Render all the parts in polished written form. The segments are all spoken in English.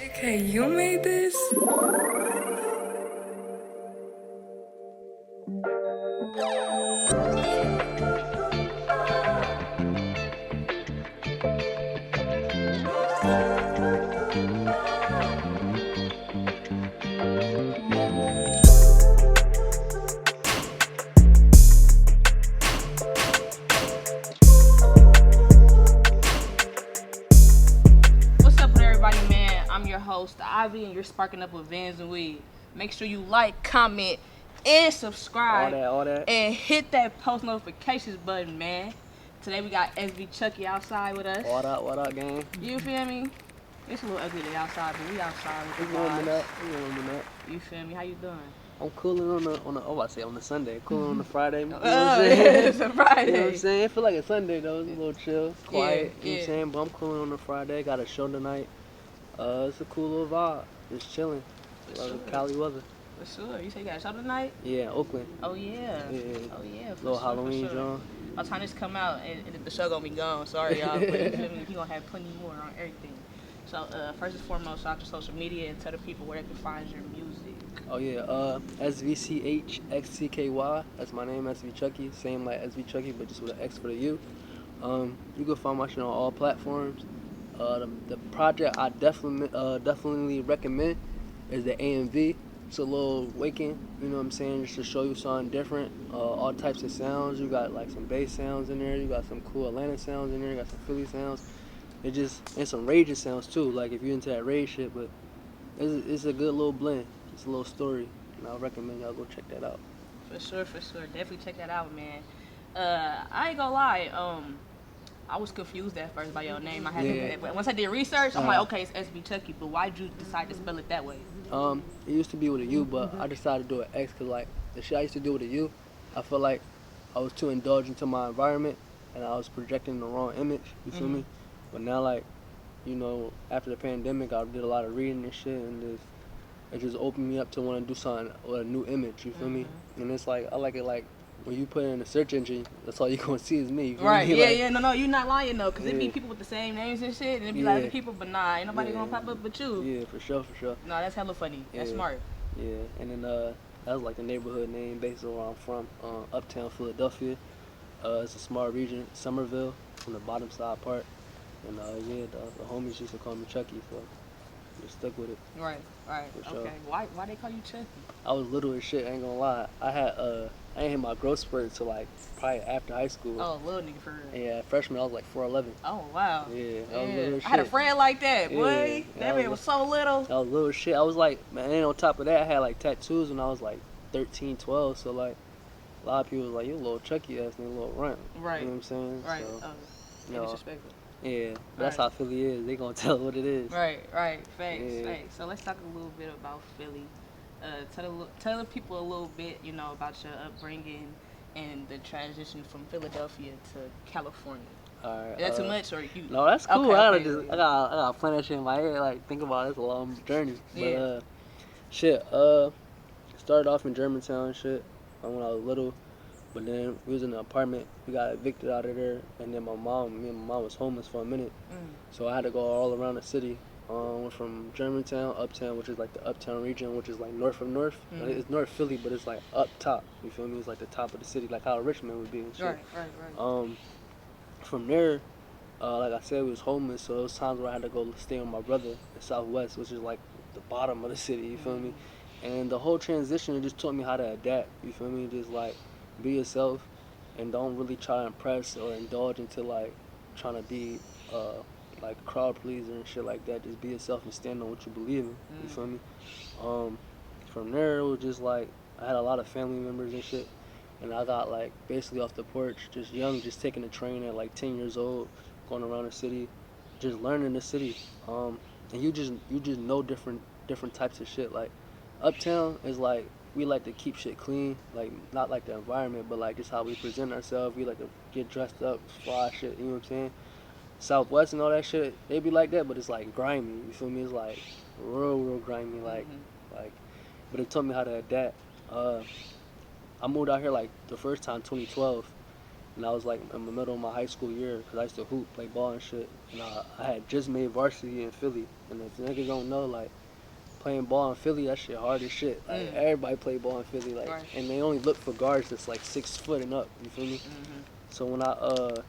Okay, you made this? What's up with everybody, man? I'm your host, Ivy, and you're sparking up with VANSNWEED. Make sure you like, comment, and subscribe. All that. And hit that post notifications button, man. Today we got SVCHXCKY outside with us. What up, gang? You feel me? It's a little ugly day outside, but we outside with We the warming up. vibes. You feel me? How you doing? I'm cooling on the Sunday. Cooling on the Friday. You know what Oh, I'm saying? it's a Friday. You know what I'm saying? It feel like a Sunday though. It's a little chill, quiet. Yeah, You know what I'm saying? But I'm cooling on the Friday. Got a show tonight. It's a cool little vibe. Just chilling. Cali weather. For sure. You say you got a show tonight? Yeah, Oakland. Oh, yeah. Yeah. Oh, yeah. For Little sure, Halloween for sure. joint. By the time this come out, and the show gonna be gone. Sorry, y'all, but you feel me? He gonna have plenty more on everything. So, first and foremost, shout out to social media and tell the people where they can find your music. Oh yeah, SVCHXCKY. That's my name, SVCHXCKY. Same like SVCHXCKY, but just with an X for the U. You can find my shit on all platforms. The project I definitely recommend is the AMV. It's a little waking, you know what I'm saying, just to show you something different. All types of sounds. You got like some bass sounds in there. You got some cool Atlanta sounds in there. You got some Philly sounds. And some raging sounds too. Like if you're into that rage shit, but it's a good little blend. It's a little story, and I recommend y'all go check that out. For sure. Definitely check that out, man. I ain't gonna lie. I was confused at first by your name. I had to, once I did research, I'm like, okay, it's SVCHXCKY, but why'd you decide to spell it that way? It used to be with a U, but I decided to do an X because like the shit I used to do with a U, I felt like I was too indulged into my environment and I was projecting the wrong image. You feel me? But now, like, you know, after the pandemic, I did a lot of reading and shit, and it just opened me up to want to do something with a new image. You feel me? And it's like I like it like when you put it in a search engine, that's all you gonna see is me. You feel Right? me? Yeah, Like, yeah. No, you're not lying though, cause it be people with the same names and shit, and it be like other people, but nah, ain't nobody gonna pop up but you. Yeah, for sure. No, that's hella funny. That's smart. Yeah, and then that was like the neighborhood name based on where I'm from, Uptown Philadelphia. It's a small region, Somerville, from the bottom side part. And the homies used to call me Chucky, so just stuck with it. Right. For sure. Okay. Why they call you Chucky? I was little as shit, I ain't gonna lie. I ain't hit my growth spurt until like probably after high school. Oh, little nigga for real. Yeah, freshman I was like 4'11". Oh wow. Yeah, I was little as shit. I had a friend like that, boy. Yeah, That man was so little. I was little as shit. I was like, man, and on top of that, I had like tattoos when I was like 13, 12. So like, a lot of people was like, you a little Chucky ass nigga, a little runt. Right. You know what I'm saying? Right. So, Disrespectful. yeah, that's how Philly is. They gonna tell what it is. Right. Thanks. So let's talk a little bit about Philly. Tell the people a little bit, you know, about your upbringing and the transition from Philadelphia to California. All right. Is that too much, or you? No, that's cool. Okay, I gotta plan that shit in my head. Like think about it. It's a long journey. Yeah. But started off in Germantown and shit when I was little. But then we was in an apartment. We got evicted out of there, and then me and my mom was homeless for a minute. So I had to go all around the city. Went from Germantown, Uptown, which is like the Uptown region, which is like north of North. It's North Philly, but it's like up top. You feel me? It's like the top of the city, like how Richmond would be and shit. Right. From there, like I said, we was homeless, so there was times where I had to go stay with my brother in Southwest, which is like the bottom of the city. You feel me? And the whole transition, it just taught me how to adapt. You feel me? Just like be yourself, and don't really try to impress or indulge into like trying to be like crowd pleaser and shit like that. Just be yourself and stand on what you believe in. You feel me? From there, it was just like I had a lot of family members and shit, and I got like basically off the porch, just young, just taking a train at like 10 years old, going around the city, just learning the city. And you just know different types of shit. Like Uptown is like we like to keep shit clean, like not like the environment, but like just how we present ourselves. We like to get dressed up, fly shit. You know what I'm saying? Southwest and all that shit, they be like that, but it's like grimy. You feel me? It's like real grimy. Like, but it taught me how to adapt. I moved out here like the first time 2012, and I was like in the middle of my high school year because I used to hoop, play ball and shit. And I had just made varsity in Philly, and if niggas don't know, like playing ball in Philly, that shit hard as shit. Like everybody play ball in Philly, like, and they only look for guards that's like 6 foot and up. You feel me? So when I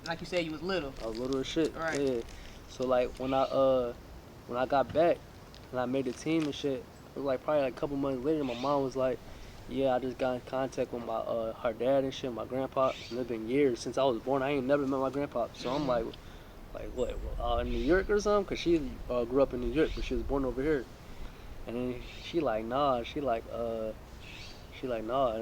like you said, you was little. I was little as shit. Right. Yeah. So like when I got back and I made the team and shit, it was like probably like a couple months later, my mom was like, yeah, I just got in contact with my her dad and shit, my grandpa, and it's been years since I was born. I ain't never met my grandpa, so I'm like what, in New York or something? Cause she grew up in New York, but she was born over here. And then she like, nah, in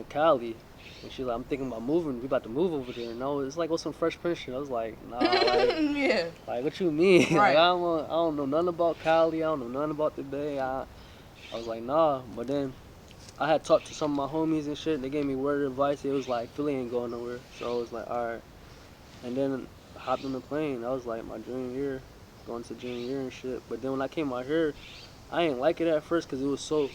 Cali. And she like, I'm thinking about moving. We about to move over there. No, it's like some Fresh Prince shit. I was like, nah, like, yeah. Like what you mean? Right. Like, I don't know nothing about Cali. I don't know nothing about the Bay. I was like, nah. But then I had talked to some of my homies and shit. They gave me word of advice. It was like, Philly ain't going nowhere. So I was like, all right. And then I hopped on the plane. That was like my junior year, going to junior year and shit. But then when I came out here, I didn't like it at first because it was so.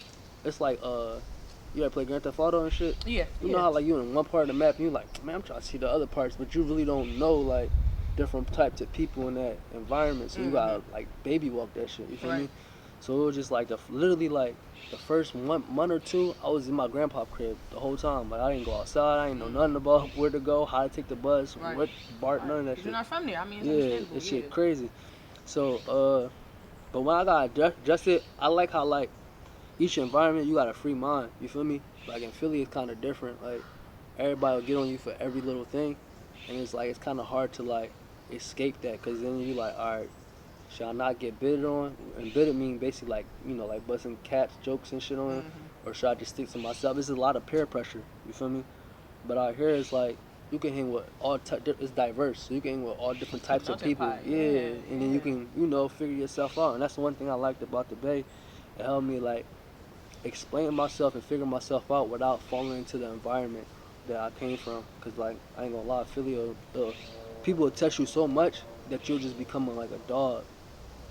It's like you ever play Grand Theft Auto and shit? Yeah. You know how like you in one part of the map and you like, man, I'm trying to see the other parts, but you really don't know like different types of people in that environment. So you gotta like baby walk that shit. You feel me? So it was just like literally like the first month or two, I was in my grandpa's crib the whole time. Like I didn't go outside. I didn't know nothing about where to go, how to take the bus, what BART, none of that shit. You're not from there. I mean, it's this shit crazy. So but when I got adjusted, I like how like each environment you got a free mind. You feel me? Like in Philly, it's kind of different. Like everybody will get on you for every little thing, and it's like it's kind of hard to like escape that, cause then you like, all right, should I not get bidded on? And bidded mean basically like, you know, like busting caps, jokes and shit on, or should I just stick to myself? It's a lot of peer pressure. You feel me? But out here it's like you can hang with it's diverse, so you can hang with all different types of people. And then you can, you know, figure yourself out. And that's the one thing I liked about the Bay. It helped me like explain myself and figure myself out without falling into the environment that I came from. Cause like I ain't gonna lie, Philly, people will test you so much that you'll just become like a dog.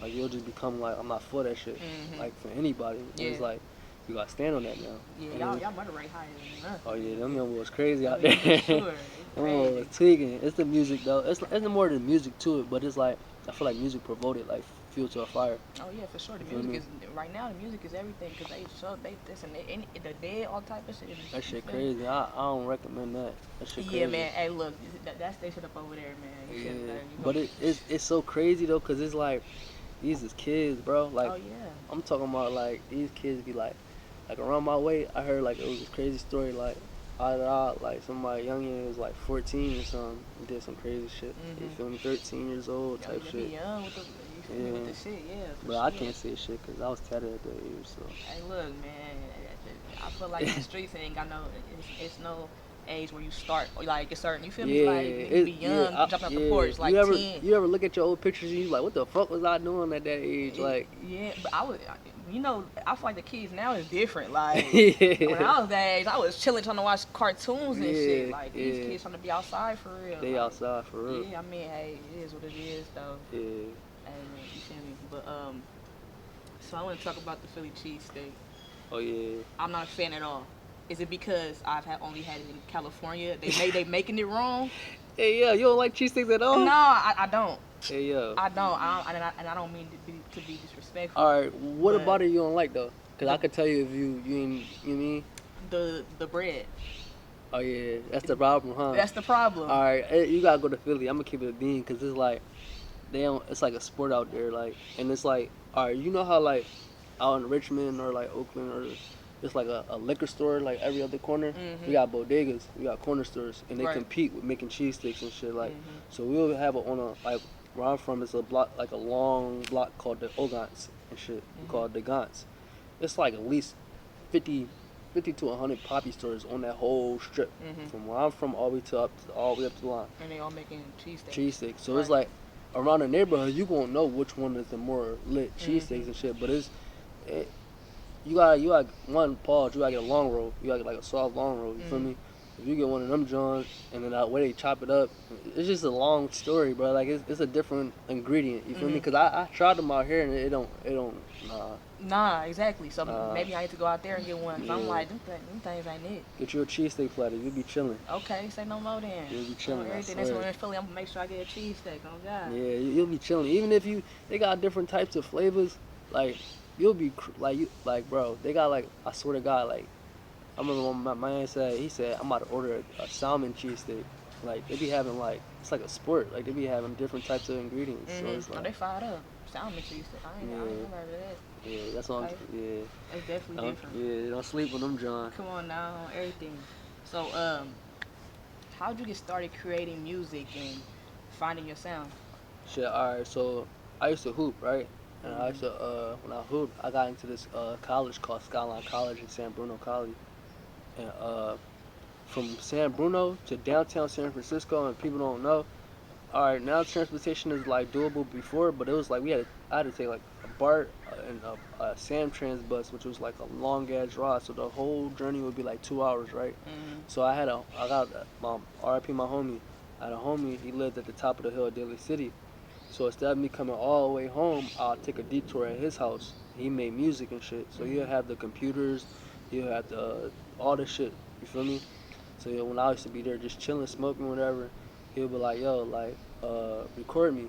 Like you'll just become like, I'm not for that shit. Like for anybody. And it's like you gotta stand on that now. Yeah, y'all murder rate higher than us. Oh yeah, them young boys crazy out there. Sure. Them boys tweaking. It's the music though. It's more than music to it, but it's like I feel like music provoked it, like fuel to a fire. Oh yeah, for sure. The music is right now. The music is everything because the dead, all type of shit. That shit crazy. I don't recommend that. That shit crazy. Yeah, man. Hey, look, that station up over there, man. Yeah. But it's so crazy though, cause it's like these is kids, bro. Like, oh yeah. I'm talking about like these kids be like around my way. I heard like it was a crazy story. Like like somebody young was like 14 or something, and did some crazy shit. You feel me? 13 years old type shit. Young with the shit, yeah. But I can't say shit because I was tatted at that age. So. Hey, look, man. I feel like the streets ain't got no. It's no age where you start like a certain. You feel me? Like you be young, jumping up the porch like 10. You ever look at your old pictures and you like, what the fuck was I doing at that age? Like. Yeah, but I feel like the kids now is different. Like when I was that age, I was chilling trying to watch cartoons and shit. Like these kids trying to be outside for real. They outside for real. Yeah, I mean, hey, it is what it is though. Yeah. Hey, you feel me? But so I want to talk about the Philly cheesesteak. Oh yeah. I'm not a fan at all. Is it because I've only had it in California? They making it wrong? Hey, yeah, you don't like cheesesteaks at all? No, I don't. Hey, yo. I don't. And I don't mean to be disrespectful. All right, what about it you don't like though? Cause I could tell you if you mean the bread. Oh yeah, that's the problem, huh? That's the problem. All right, you gotta go to Philly. I'm gonna keep it a bean, cause it's like it's like a sport out there, like, and it's like, all right, you know how like out in Richmond or like Oakland or it's like a liquor store like every other corner. We got bodegas, we got corner stores, and they compete with making cheesesteaks and shit. Like, so we'll have it on a like where I'm from. It's a block, like a long block called the Ogans and shit. We call it the Gants. It's like at least 50 to 100 poppy stores on that whole strip, from where I'm from all the way up to the line. And they all making cheesesteaks. Cheesesteaks. So it's like around the neighborhood, you gonna know which one is the more lit cheesesteaks and shit. But you got one pause. You gotta get a long roll. You gotta get like a soft long roll. You feel me? If you get one of them joints and then that way they chop it up, it's just a long story, bro. Like it's a different ingredient. You feel me? Cause I tried them out here and it don't. Nah. Nah, exactly. So maybe I need to go out there and get one. Yeah. I'm like, them things ain't it. Get you a cheesesteak platter. You'll be chilling. Okay, say no more then. You'll be chilling. Everything that's in Philly, I'm gonna make sure I get a cheesesteak. Oh God. Yeah, you'll be chilling. Even if they got different types of flavors. Like you'll be bro. They got like, I swear to God, like I remember when my man said, he said I'm about to order a salmon cheesesteak. Like they be having like, it's like a sport. Like they be having different types of ingredients. So it's like, they fired up. Salmon cheesesteak. I ain't never heard of that. Yeah, that's what I'm. Yeah. It's definitely different. Yeah, don't sleep on them, John. Come on now, everything. So, how'd you get started creating music and finding your sound? Shit, alright, so I used to hoop, right? And I used to, when I hooped, I got into this college called Skyline College in San Bruno College. And from San Bruno to downtown San Francisco, and people don't know, alright, now transportation is like doable before, but it was like I had to take like a BART and a Samtrans bus, which was like a long ass ride. So the whole journey would be like 2 hours, right? So I got my RIP, my homie. I had a homie. He lived at the top of the hill of Daly City. So instead of me coming all the way home, I'll take a detour at his house. He made music and shit. So he'll have the computers, he'll have all the shit. You feel me? So when I used to be there just chilling, smoking, whatever, he'll be like, yo, like, record me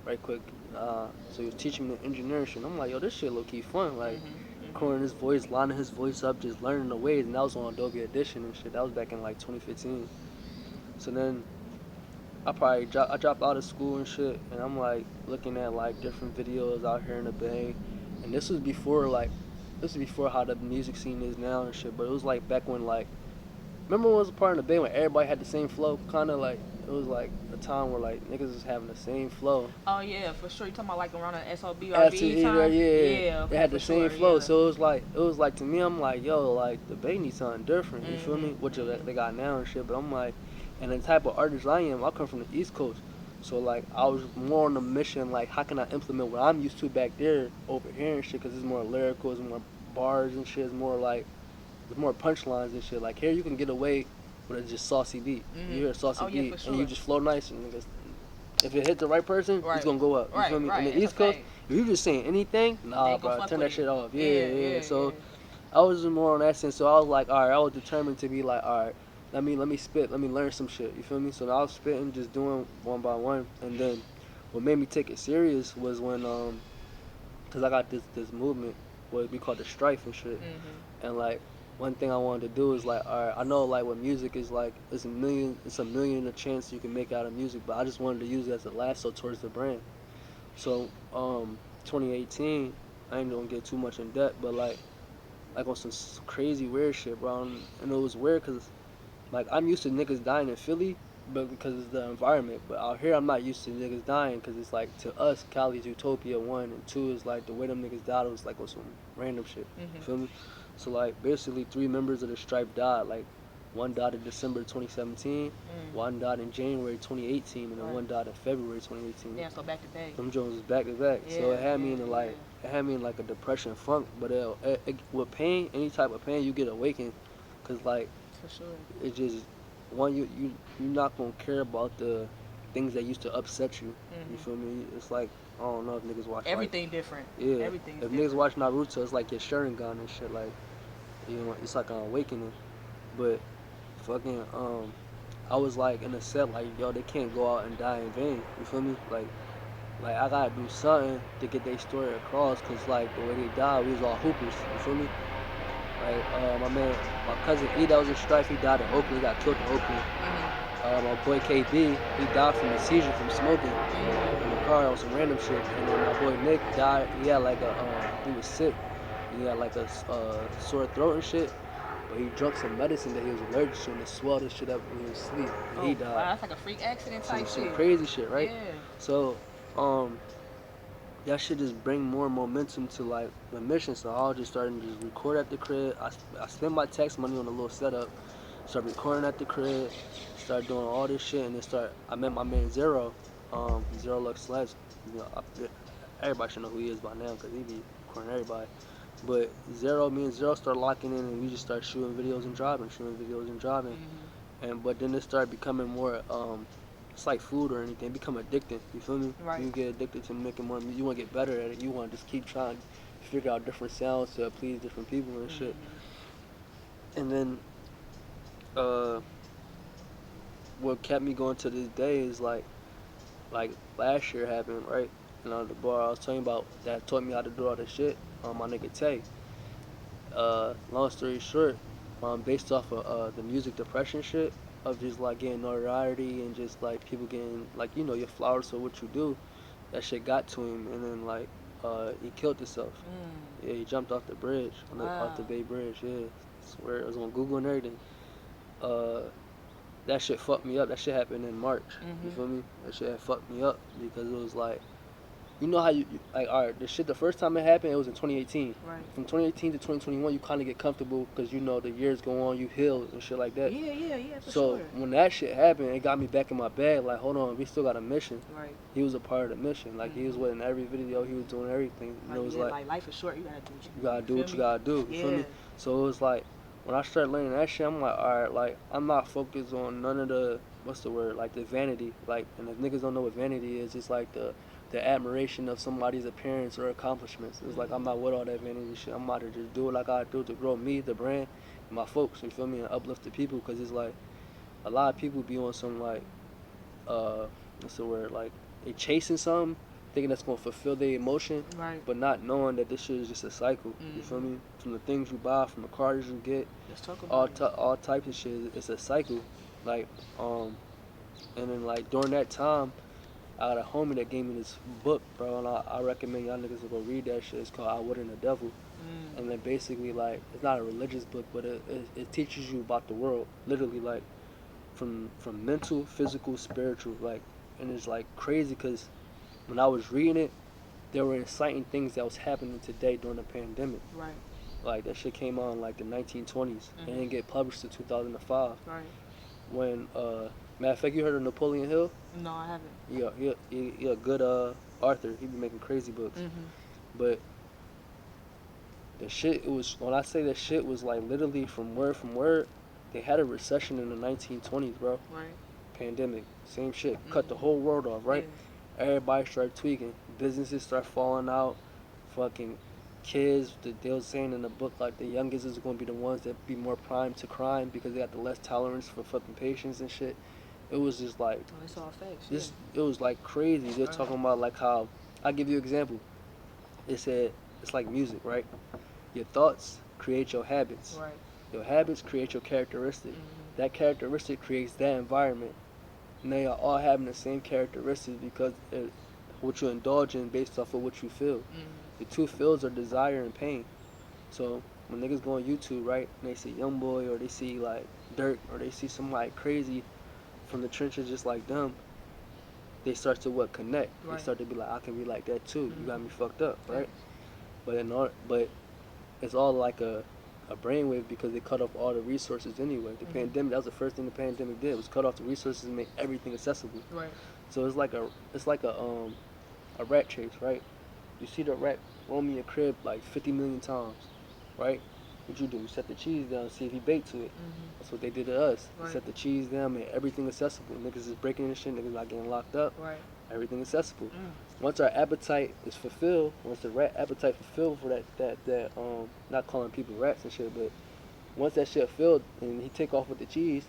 right quick. So he was teaching me the engineering shit. I'm like, yo, this shit low-key fun. Like, recording his voice, lining his voice up, just learning the ways. And that was on Adobe Audition and shit. That was back in like 2015. So then I dropped out of school and shit. And I'm like looking at like different videos out here in the Bay. And this was before how the music scene is now and shit. But it was like back when like, remember when it was a part in the Bay when everybody had the same flow? Kind of like, it was like a time where like niggas was having the same flow. Oh yeah, for sure. You talking about like around the SOB or VE time? Yeah. They had the same flow. Yeah. So it was like to me, I'm like, yo, like the Bay needs something different. You feel me? Which they got now and shit. But I'm like, and the type of artist I am, I come from the East Coast. So like I was more on the mission, like how can I implement what I'm used to back there over here and shit? Because it's more lyrical, it's more bars and shit. It's more like, with more punchlines and shit. Like here you can get away with a just saucy beat. You hear a saucy beat and you just flow nice, and niggas, if it hit the right person, it's gonna go up. You feel me? In the East Coast, if you just saying anything, nah, bro, turn that shit off. Yeah. So I was more on that sense. So I was like, alright, I was determined to be like, alright, let me spit, let me learn some shit. You feel me? So I was spitting, just doing one by one, and then what made me take it serious was when cause I got this movement, what we call the strife and shit, and like. One thing I wanted to do is like, alright, I know like what music is like, it's a million a chance you can make out of music, but I just wanted to use it as a lasso towards the brand. So 2018, I ain't gonna get too much in depth, but like on some crazy weird shit, bro. And it was weird because like I'm used to niggas dying in Philly, but because it's the environment. But out here I'm not used to niggas dying because it's like, to us, Cali's utopia, 1, and 2 is like the way them niggas died was like on some random shit. You feel me? So like basically 3 members of the Stripe died. Like one died in December 2017, one died in January 2018, and then one died in February 2018. Yeah, so back to back. Them Jones was back to back. Yeah, so it had me in like a depression funk. But with pain, any type of pain, you get awakened, cause like for sure, it just you're not gonna care about the things that used to upset you. You feel me? It's like, I don't know if niggas watch everything like, different. Yeah. Everything. If niggas watch Naruto, it's like your Sharingan and shit. Like, you know, it's like an awakening. But fucking I was like in a set like, yo, they can't go out and die in vain. You feel me? Like I gotta do something to get their story across, cause like the way they died, we was all hoopers. You feel me? Like my cousin E that was in Strife, he died in Oakland. He got killed in Oakland. My boy KB, he died from a seizure from smoking in the car on some random shit. And then my boy Nick died. He had like he was sick. He had like a sore throat and shit. But he drank some medicine that he was allergic to, and it swelled his shit up when he was asleep. And he died. Wow, that's like a freak accident type shit. Some crazy shit, right? Yeah. So that shit just bring more momentum to like the mission. So I was just starting to just record at the crib. I spent my tax money on a little setup. Started recording at the crib. Started doing all this shit, and then I met my man Zero, Zero Lux Slash. You know, everybody should know who he is by now, cause he be recording everybody. But me and Zero started locking in, and we just started shooting videos and driving. But then it started becoming more, it's like food or anything, become addicting. You feel me? Right. You get addicted to making more music. You want to get better at it. You want to just keep trying to figure out different sounds to please different people and shit. And then what kept me going to this day is like last year happened, right? You know, the bar I was talking about that taught me how to do all this shit, my nigga Tay. Long story short, based off of the music depression shit, of just like getting notoriety and just like people getting like, you know, your flowers for what you do, that shit got to him, and then like he killed himself. Yeah, he jumped off the bridge, off the Bay Bridge. Yeah, I swear it was on Google and everything. That shit fucked me up. That shit happened in March. You feel me? That shit had fucked me up because it was like, you know how you like, all right, the shit, the first time it happened, it was in 2018. Right. From 2018 to 2021, you kind of get comfortable because, you know, the years go on, you heal and shit like that. Yeah, for so sure. When that shit happened, it got me back in my bag. Like, hold on, we still got a mission. Right. He was a part of the mission. Like, he was in every video. He was doing everything. Like, it was like life is short. You gotta do what you gotta do. What you gotta do. You feel me? So it was like, when I started learning that shit, I'm like, all right, like, I'm not focused on none of the, what's the word, like the vanity. Like, and if niggas don't know what vanity is, it's like the admiration of somebody's appearance or accomplishments. It's like, I'm not with all that vanity shit. I'm about to just do what I gotta do to grow me, the brand, and my folks, you feel me, and uplift the people. Because it's like, a lot of people be on some like, what's the word, like, they chasing something, thinking that's gonna fulfill their emotion, right, but not knowing that this shit is just a cycle. You feel me? From the things you buy, from the cars you get, let's talk about all types of shit. It's a cycle. Like, and then like during that time, I got a homie that gave me this book, bro, and I recommend y'all niggas to go read that shit. It's called I Wouldn't the Devil. And then basically, like, it's not a religious book, but it teaches you about the world, literally, like, from mental, physical, spiritual, like, and it's like crazy because when I was reading it, there were inciting things that was happening today during the pandemic. Right. Like, that shit came on like the 1920s. It didn't get published till 2005. Right. When matter of fact, you heard of Napoleon Hill? No, I haven't. He a good author. He be making crazy books. But the shit, it was, when I say that shit was like literally from word, they had a recession in the 1920s, bro. Right. Pandemic, same shit. Cut the whole world off, right? Yeah. Everybody started tweaking. Businesses start falling out. Fucking kids, they was saying in the book, like, the youngest is going to be the ones that be more prime to crime because they got the less tolerance for fucking patience and shit. It was just like, it's all facts. It was like crazy. They're talking about like how, I'll give you an example. It said, it's like music, right? Your thoughts create your habits. Right. Your habits create your characteristic. That characteristic creates that environment. And they are all having the same characteristics because what you indulge in based off of what you feel. The two feels are desire and pain. So when niggas go on YouTube, right, and they see Youngboy or they see like Dirk or they see somebody crazy from the trenches just like them, they start to connect. Right. They start to be like, I can be like that too. You got me fucked up, right? But it's all like a brainwave because they cut off all the resources anyway. The pandemic, that was the first thing the pandemic did, was cut off the resources and make everything accessible. Right. So it's like a rat chase, right? You see the rat roam in your crib like 50 million times, right? What you do? You set the cheese down, see if he bait to it. That's what they did to us. Right. They set the cheese down, made everything accessible. Niggas is breaking this shit, niggas not getting locked up. Right. Everything accessible. Once our appetite is fulfilled, once the rat appetite fulfilled for that not calling people rats and shit, but once that shit filled and he take off with the cheese,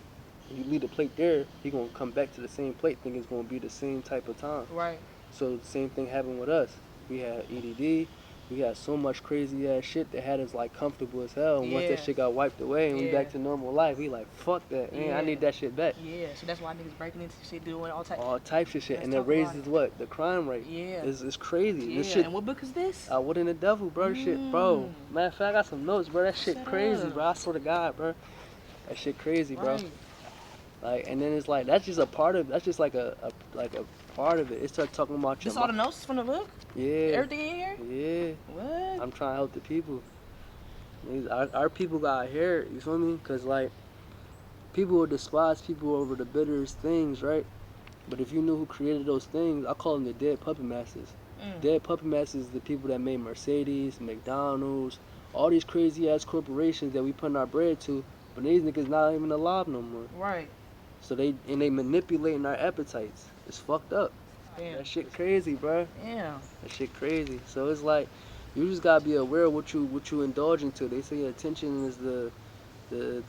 you leave the plate there, he gonna come back to the same plate, thinking it's gonna be the same type of time. Right. So the same thing happened with us. We had EDD. We had so much crazy ass shit that had us like comfortable as hell. And once that shit got wiped away and we back to normal life, we like, fuck that, man. I need that shit back. Yeah, so that's why niggas breaking into shit, doing all types of shit. And it raises what? The crime rate. Yeah. It's crazy. Yeah. This shit, and what book is this? I Wouldn't the Devil, bro. Shit, bro. Matter of fact, I got some notes, bro. That shit crazy, bro. I swear to God, bro. That shit crazy, bro. Right. Like, and then it's like, that's just a part of, that's just like a part of it. It starts talking about your. This all the notes from the book? Yeah. Everything in here? Yeah. What? I'm trying to help the people. Our people got here, you feel me? Because, like, people will despise people over the bitterest things, right? But if you knew who created those things, I call them the dead puppet masters. Dead puppet masters is the people that made Mercedes, McDonald's, all these crazy-ass corporations that we putting our bread to, but these niggas not even alive no more. Right. So they manipulating our appetites. It's fucked up. Damn. That shit crazy, bro. Yeah. That shit crazy. So it's like, You just gotta be aware of what you indulge into. They say attention is the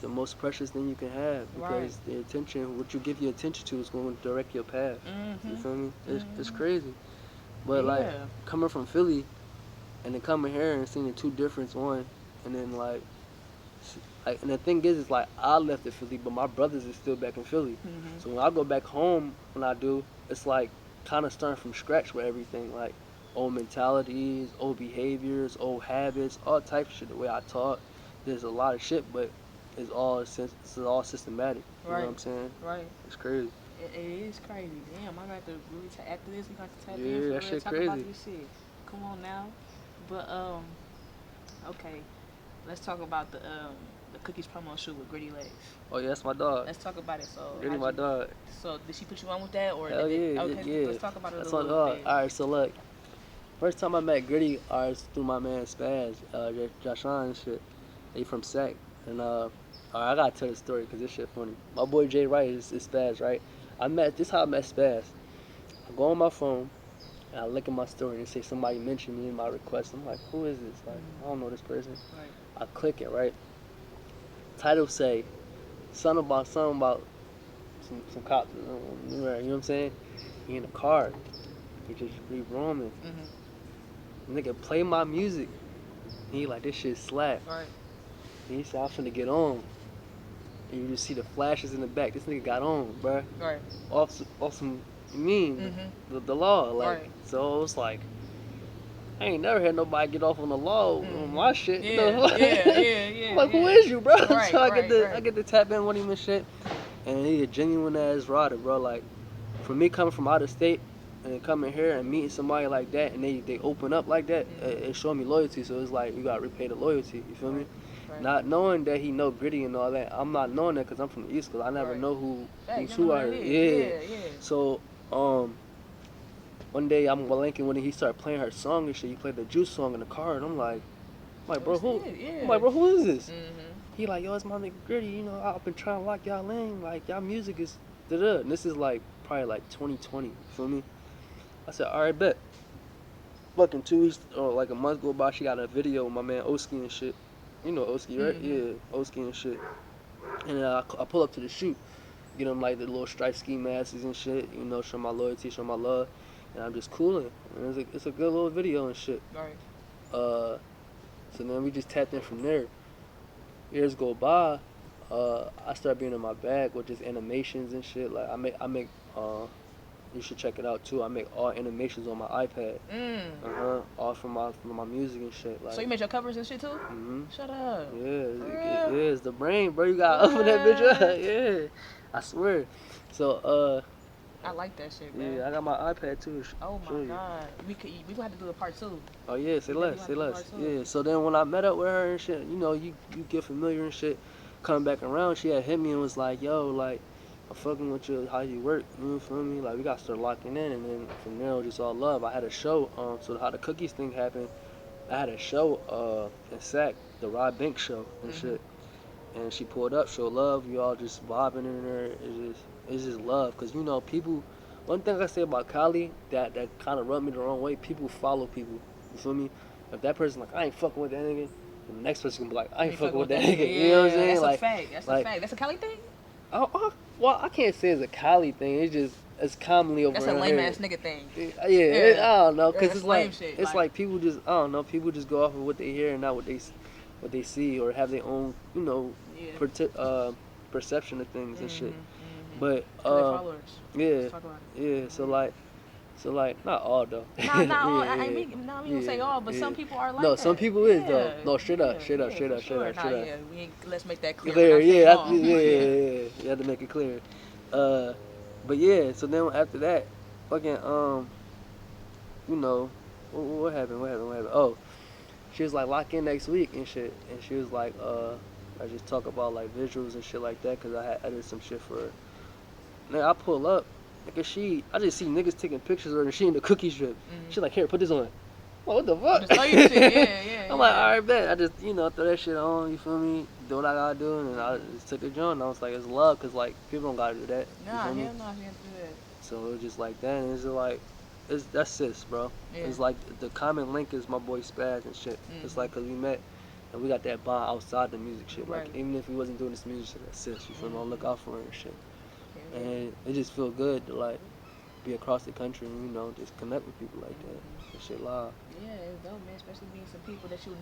most precious thing you can have, because the attention, what you give your attention to, is going to direct your path. You feel me? It's crazy. But like coming from Philly and then coming here and seeing the two difference on, and then like and the thing is like I left in Philly, but my brothers is still back in Philly. So when I go back home, when I do, it's like kind of starting from scratch with everything, like old mentalities, old behaviors, old habits, all types of shit. The way I talk, there's a lot of shit, but it's all systematic. You know what I'm saying? Right. It's crazy. It is crazy. Damn, I got to really after this. We got to tap in Yeah, for that real, shit talk crazy. about this shit. Come on now. But okay, let's talk about the Cookies promo shoot with Gritty Legs. Oh yeah, that's my dog. Let's talk about it. So Gritty, my dog. So did she put you on with that, or Hell yeah, okay, yeah. let's talk about it. That's a my little dog. bit. All right, so look, first time I met Gritty, was through my man Spaz, Jashan and shit. He from Sac, and I gotta tell the story because this shit funny. My boy Jay Wright is Spaz, right? This is how I met Spaz. I go on my phone and I look at my story and say somebody mentioned me in my request. I'm like, who is this? Like, I don't know this person. Right. I click it, right? Title say something about some cops. You know what I'm saying? He in a car. He just be roaming. Nigga play my music. He like, this shit slap. Right. And he said, I'm finna get on. And you just see the flashes in the back. This nigga got on, bruh. Right. Off some, you mean, the law. Like, right. So it was like, I ain't never had nobody get off on the law on my shit. Yeah, you know? yeah. I'm like, who is you, bro? Right, So I get to tap in with him and shit. And he a genuine ass rider, bro. Like, for me coming from out of state and coming here and meeting somebody like that, and they open up like that, it showed me loyalty. So it's like, you gotta repay the loyalty. You feel me? Right. Not knowing that he know Gritty and all that. I'm not knowing that because I'm from the East, because I never know who's who out here. Yeah. So one day I'm linking when he started playing her song and shit. He played the Juice song in the car, and I'm like, bro, who? I'm like, bro, who is this? He like, yo, it's my nigga Gritty. You know, I've been trying to lock y'all in. Like, y'all music is da-da. And this is like probably like 2020. You feel me? I said, all right, bet. Fucking 2 weeks or like a month go by, she got a video with my man Oski and shit. You know Oski, right? Yeah, Oski and shit. And I pull up to the shoot, get him like the little stripe ski masks and shit. You know, show my loyalty, show my love. And I'm just cooling. And it's a good little video and shit. Right. So then we just tapped in from there. Years go by, I start being in my bag with just animations and shit. Like I make you should check it out too. I make all animations on my iPad. All from my music and shit. Like, so you made your covers and shit too? Shut up. Yeah, it is the brain, bro. You gotta open that bitch up. Yeah, I swear. So I like that shit, man. Yeah, I got my iPad too. Oh my god, we gonna have to do a part 2. Oh yeah, say less. Yeah. So then when I met up with her and shit, you know, you get familiar and shit. Coming back around, she had hit me and was like, yo, like, I'm fucking with you, how you work, you feel me? Like, we got to start locking in, and then from there, it was just all love. I had a show, so how the cookies thing happened, I had a show in Sac, the Rod Bank show and shit. And she pulled up, showed love, we all just vibing in there. It's just love, because, you know, people, one thing I say about Cali that kind of rubbed me the wrong way, people follow people, you feel me? If that person like, I ain't fucking with that nigga, the next person can be like, I ain't fucking with that nigga. Yeah, you know what I'm saying? That's like, a fact. That's a fact. That's a Cali thing? Well, I can't say it's a Cali thing. It's commonly over here. That's a lame ass nigga thing. Yeah. I don't know, because it's like shit. It's like people just, I don't know, people just go off of what they hear and not what they see, or have their own, you know, perception of things and shit. But yeah. So like, not all though. Nah, I mean gonna say all, but some people are like that. No, some people is though. No, straight up. Let's make that clear. Yeah. You have to make it clear. But yeah, so then after that, fucking you know, what happened? Oh, she was like, lock in next week and shit, and she was like, I just talk about like visuals and shit like that, cause I had edited some shit for her. Then I pull up. Like I just see niggas taking pictures of her and she in the cookie strip. She like, here, put this on. Well, what the fuck? I'm like, all right, bet. I just, you know, throw that shit on, you feel me? Do what I gotta do, and then I just took a joint. And I was like, it's love, cause like people don't gotta do that. Nah, hell no, you can't do that. So it was just like that, and it's that's sis, bro. Yeah. It's like the common link is my boy Spaz and shit. It's like, cause we met and we got that bond outside the music shit. Right. Like, even if we wasn't doing this music shit, that's sis. You feel me? I'll look out for her and shit. Yeah. And it just feel good to like be across the country and, you know, just connect with people like that. That shit live. Yeah, it's dope, man. Especially being some people that you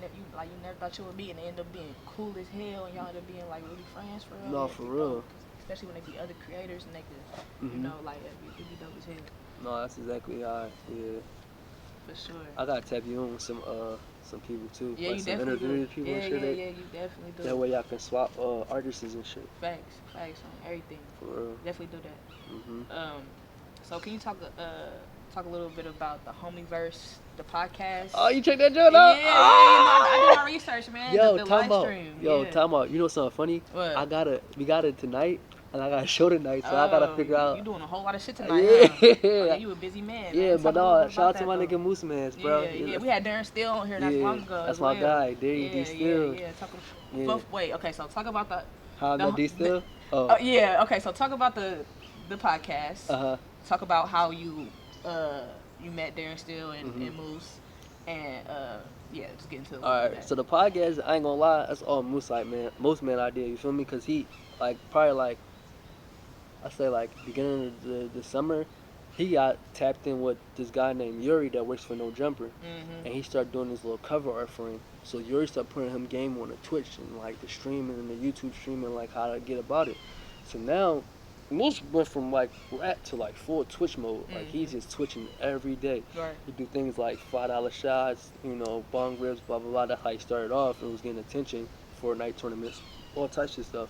never thought you would be, and they end up being cool as hell, and y'all end up being like really friends for real. No, for real. Especially when they be other creators and they could, you know, like it be dope as hell. No, that's exactly how. Yeah. For sure. I gotta tap you on with some people too. Yeah, like you some definitely interview do. people Yeah, and shit. yeah, you definitely do. That way y'all can swap artists and shit. Facts on everything. For real. Definitely do that. So can you talk a little bit about the Homieverse, the podcast? Oh, you check that joint out? Yeah, I did my research, man. Yo, the time live out. stream. Yo, yeah. time out. You know something funny? What? We got it tonight, and I got a show tonight, so I gotta figure out. You doing a whole lot of shit tonight, Yeah. huh? Oh, yeah, you a busy man. Yeah, man. but no, shout out to my nigga Moose Mans, bro. Yeah. We had Darren Steele on here not long ago. That's as my well. guy, D Steele. Yeah. Wait, okay, so talk about the. How I met D Steele? Yeah, okay, so talk about the podcast. Talk about how you met Darren Steele and Moose, and yeah, just get into it. Alright, so the podcast, I ain't gonna lie, that's all Moose Most man idea. You feel me? Cause he probably I say beginning of the summer, he got tapped in with this guy named Yuri that works for No Jumper, and he started doing this little cover art for him. So Yuri started putting him game on the Twitch and like the streaming and the YouTube streaming, like how to get about it. So now Moose went from like rap to like full Twitch mode. Like he's just twitching every day. Right. He do things like $5 shots, you know, bong ribs, blah blah blah. That's how he started off. It was getting attention, Fortnite tournaments, all types of stuff.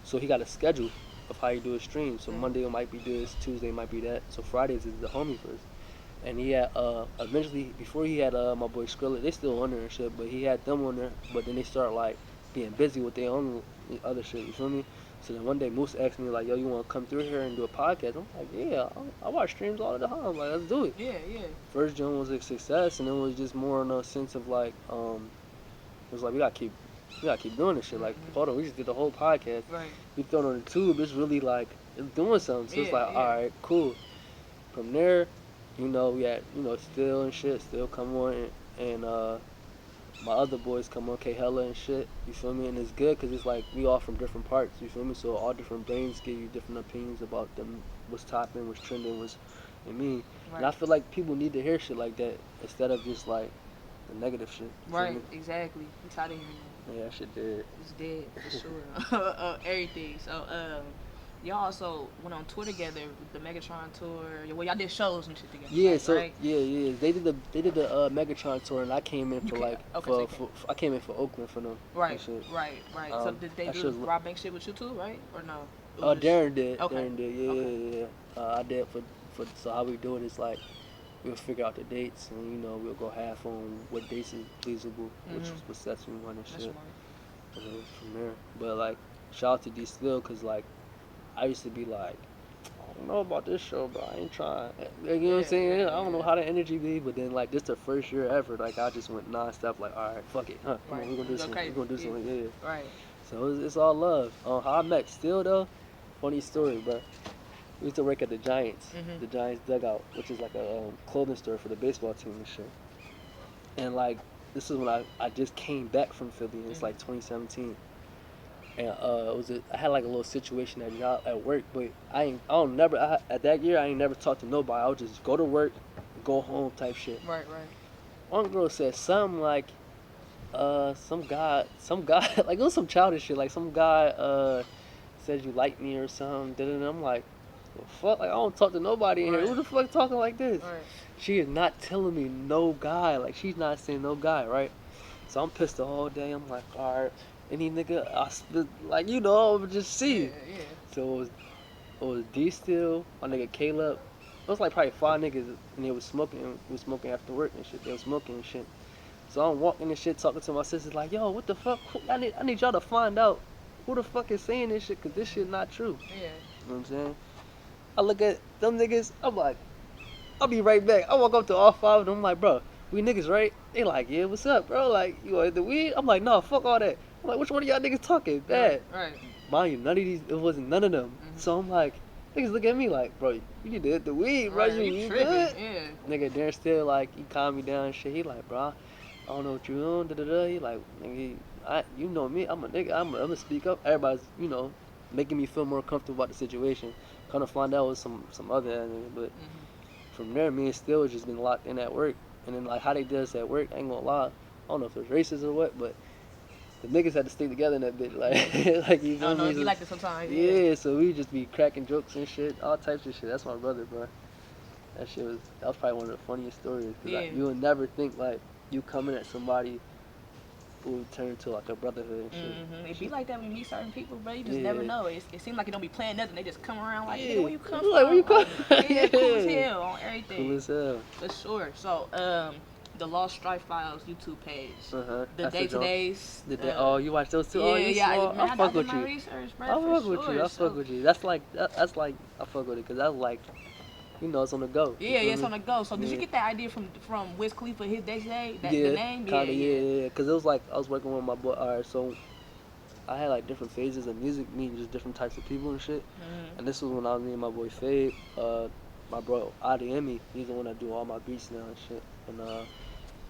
So he got a schedule of how he do his stream. So Monday it might be this, Tuesday it might be that. So Fridays is the Homieverse. And he had eventually before he had my boy Skrilla, they still on there and shit, but he had them on there. But then they start like being busy with their own other shit. You feel me? So then one day Moose asked me like, "Yo, you want to come through here and do a podcast?" I'm like, "Yeah, I watch streams all the time. Like, let's do it." Yeah. First joint was a success, and it was just more in a sense of like, it was like we gotta keep doing this shit. Like, hold on, we just did the whole podcast. Right. We throw it on the tube. It's really like it's doing something. So it's like, all right, cool. From there, you know, we had Still and shit. Still come on and my other boys come on, K Hella and shit, you feel me? And it's good because it's like we all from different parts, you feel me? So all different brains give you different opinions about them, what's topping, what's trending, what's, you know what I mean? Right. And I feel like people need to hear shit like that instead of just like the negative shit. Right, exactly. I'm tired of hearing that. Yeah, that shit dead. It's dead, for sure. Everything. So, y'all also went on tour together with the Megatron tour. Well, y'all did shows and shit together. Yeah, right, so right? yeah. They did the Megatron tour, and I came in for I came in for Oakland for them. Right. So did they do Rob Banks shit with you too, right? Or no? Darren did. Okay. Darren did. Yeah. I did for so how we do it is like we'll figure out the dates, and you know we'll go half on what dates is feasible, which was sets we want and shit. From there, but like shout out to D Steele, cause like I used to be like, I don't know about this show, but I ain't trying. You know what I'm saying? I don't know how the energy be, but then like this the first year ever, like I just went non-stop, like all right, fuck it, come on, we're gonna do something. We're gonna do something, yeah. Right. So it's all love. How I met Steele though, funny story, bro. We used to work at the Giants, the Giants dugout, which is like a clothing store for the baseball team and shit. And like this is when I just came back from Philly, and it's like 2017. And I had like a little situation at work, but at that year I ain't never talked to nobody. I would just go to work, go home type shit. Right. One girl said something like, some guy, like it was some childish shit. Like some guy said you like me or something. And I'm like, well, fuck, like I don't talk to nobody in here. Who the fuck talking like this? Right. She is not telling me no guy. Like she's not saying no guy, right? So I'm pissed the whole day. I'm like, all right. Any nigga, like, you know, I would just see. Yeah. So it was D Steele, my nigga Caleb. It was like probably 5 niggas, and they was smoking. We was smoking after work and shit. They was smoking and shit. So I'm walking and shit, talking to my sisters like, yo, what the fuck? I need y'all to find out who the fuck is saying this shit, cause this shit not true. Yeah. You know what I'm saying? I look at them niggas. I'm like, I'll be right back. I walk up to all 5 of them. I'm like, bro, we niggas, right? They like, yeah, what's up, bro? Like, you want the weed? I'm like, no, fuck all that. I'm like, which one of y'all niggas talking? Bad. Right. Mind you, it wasn't none of them. So I'm like, Niggas look at me like, bro, you need to hit the weed, bro. Right, You tripping, good? yeah. Nigga, Darren still like, he calmed me down and shit. He like, bro, I don't know what you doing, da-da-da. He like, nigga, you know me, I'm a nigga, I'm gonna speak up. Everybody's, you know, making me feel more comfortable about the situation. Kind of find out with some other nigga, but from there, me and Still just been locked in at work. And then like how they did us at work, I ain't gonna lie, I don't know if it was racist or what, but the niggas had to stick together in that bitch, like, like you feel Oh, no, me? you like it sometimes, yeah, so we just be cracking jokes and shit, all types of shit. That's my brother, bro. That was probably one of the funniest stories. Cause Yeah. like, you would never think like you coming at somebody who would turn into like a brotherhood and shit. It be like that when you meet certain people, bro. You just never know. It seems like you don't be playing nothing. They just come around like, nigga, where you come from? Like, where you come from? Yeah, cool as hell on everything. Cool as hell. For sure. So, the Lost Strife Files YouTube page. The day-to-days. Oh, you watch those too? Yeah, oh, yeah. Man, I fuck with you. Research, bro, I fuck with you. I fuck with you. That's like I fuck with it because that's like, you know, it's on the go. Yeah, it's on the go. So did you get that idea from Wiz Khalifa, his day-to-day? The name? Kinda, yeah. Because it was like I was working with my boy. Alright, so I had like different phases of music, meeting just different types of people and shit. And this was when I was meeting my boy Fade, my bro Adiemi. He's the one that do all my beats now and shit. And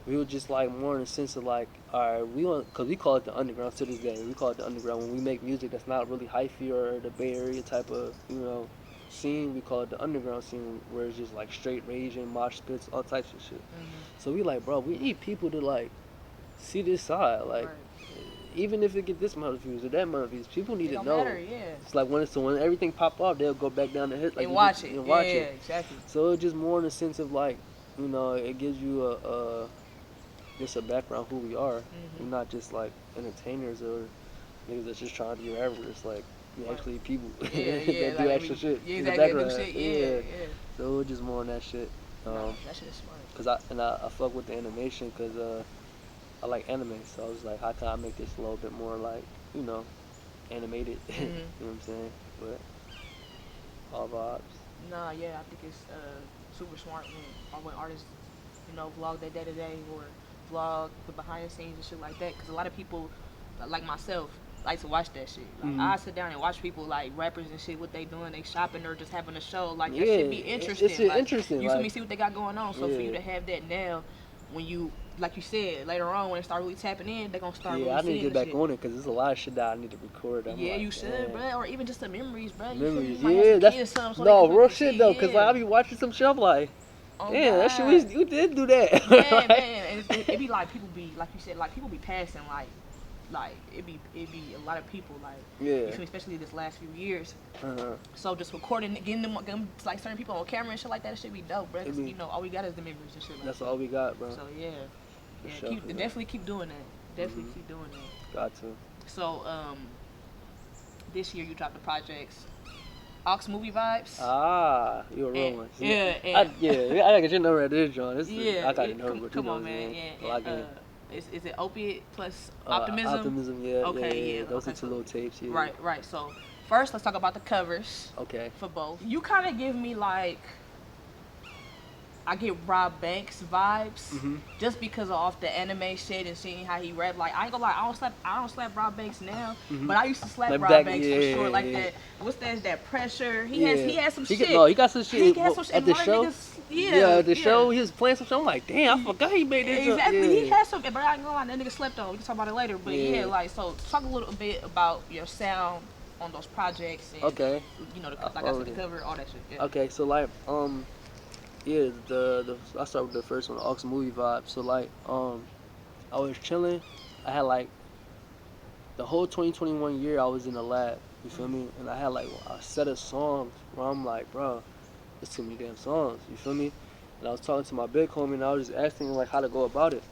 we were just like more in the sense of like, alright, we want, cause we call it the underground to this day. We call it the underground when we make music that's not really hyphy or the Bay Area type of, you know, scene. We call it the underground scene where it's just like straight raging, mosh pits, all types of shit. So we like, bro, we need people to like see this side, like. Right. Even if it get this amount of views or that amount of views, people need to know. Matter, yeah. It's like when everything pop off, they'll go back down the hit like and watch it. And watch it. Exactly. So it's just more in the sense of like, you know, it gives you just a background who we are. We're not just like entertainers or niggas that's just trying to be wherever. It's like we actually people that do like extra shit. Yeah, exactly. Yeah. So it's just more on that shit. That shit is smart. Cause I fuck with the animation cause I like anime, so I was like, how can I make this a little bit more like, you know, animated? You know what I'm saying? But all vibes. Nah, yeah, I think it's super smart when artists, you know, vlog their day to day or vlog the behind the scenes and shit like that. Cause a lot of people, like myself, like to watch that shit. Like I sit down and watch people like rappers and shit, what they doing, they shopping or just having a show. Like that should be interesting. It's like, interesting. You see what they got going on. So for you to have that now, when you, like you said, later on when they start really tapping in, they're gonna start really seeing. Yeah, I need to get back on it because there's a lot of shit that I need to record. I'm like, you should, bro. Or even just the memories, bro. Memories, that's no real shit though. Because like I be watching some shit, I'm like, damn, that shit we did do that. Yeah, man. And it be like people be like you said, like people be passing like it be a lot of people like especially this last few years. So just recording, getting them like certain people on camera and shit like that, it should be dope, bro. Cause, you know, all we got is the memories and shit. Like that's all we got, bro. So definitely keep doing that. Definitely keep doing that. Got to. So this year you dropped the projects. Aux Movie Vibes. Ah, you a real one. Yeah, I gotta get your number at this, John. I got your number. Come on, man. Is it Opiate plus Optimism? Optimism, yeah. Okay, yeah. Those are two little tapes, yeah. Right. So first, let's talk about the covers. Okay. For both, you kind of give me like, I get Rob Banks vibes just because of off the anime shit and seeing how he rap. Like I ain't gonna lie, I don't slap Rob Banks now, but I used to slap Rob Banks for sure. Like that. What's that pressure? He has some shit. No, he got some shit. He got some shit at the show. Show he was playing some shit. I'm like, damn, I forgot he made this. Exactly, he has some, but I ain't gonna lie, that nigga slept on. We can talk about it later. But like, so talk a little bit about your sound on those projects. And, you know, like I said, the cover, all that shit. Yeah. Okay, so like, yeah, I start with the first one, Aux Movie Vibe. So like, I was chilling. I had like the whole 2021 year I was in the lab. You feel me? And I had like a set of songs where I'm like, bro, there's too many damn songs. You feel me? And I was talking to my big homie and I was just asking him like how to go about it.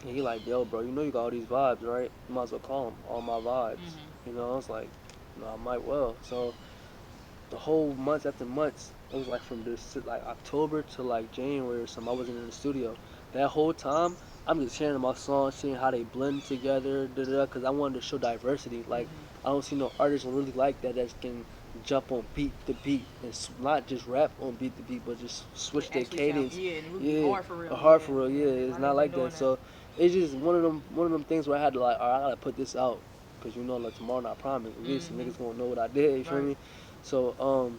And he like, yo, bro, you know you got all these vibes, right? You might as well call them all my vibes. You know, I was like, no, I might well. So the whole months after months, it was like from this like October to like January or something, I wasn't in the studio. That whole time, I'm just hearing my songs, seeing how they blend together, because I wanted to show diversity. Like, I don't see no artists really like that can jump on beat to beat and not just rap on beat to beat, but just switch their cadence. Hard for real. Hard for real, yeah. It's not like that. So it's just one of them things where I had to like, all right, I gotta put this out, because you know, like tomorrow not promised. At least niggas gonna know what I did. You feel me? So